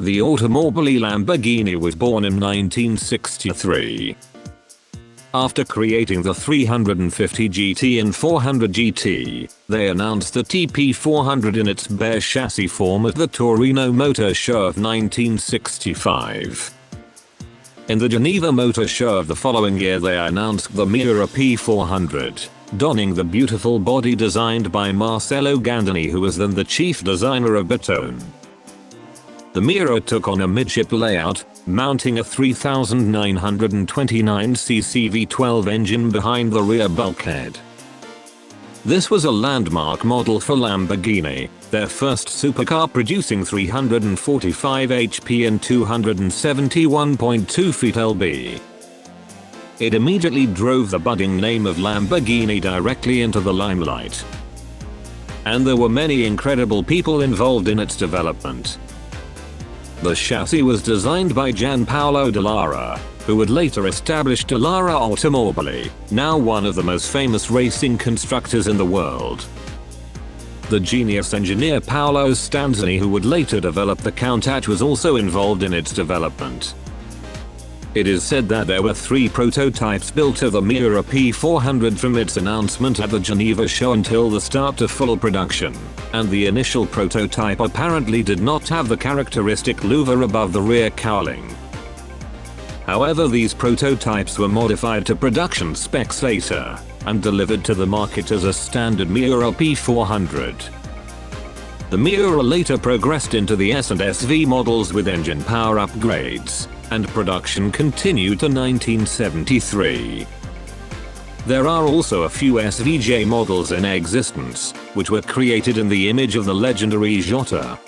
The Automobili Lamborghini was born in 1963. After creating the 350 GT and 400 GT, they announced the TP400 in its bare chassis form at the Torino Motor Show of 1965. In the Geneva Motor Show of the following year they announced the Miura P400, donning the beautiful body designed by Marcello Gandini, who was then the chief designer of Bertone. The Miura took on a midship layout, mounting a 3,929cc V12 engine behind the rear bulkhead. This was a landmark model for Lamborghini, their first supercar, producing 345 HP and 271.2 feet lb. It immediately drove the budding name of Lamborghini directly into the limelight. And there were many incredible people involved in its development. The chassis was designed by Gian Paolo Dallara, who would later establish Dallara Automobili, now one of the most famous racing constructors in the world. The genius engineer Paolo Stanzani, who would later develop the Countach, was also involved in its development. It is said that there were 3 prototypes built of the Miura P400 from its announcement at the Geneva show until the start of full production, and the initial prototype apparently did not have the characteristic louver above the rear cowling. However, these prototypes were modified to production specs later, and delivered to the market as a standard Miura P400. The Miura later progressed into the S and SV models with engine power upgrades, and production continued to 1973. There are also a few SVJ models in existence, which were created in the image of the legendary Jota.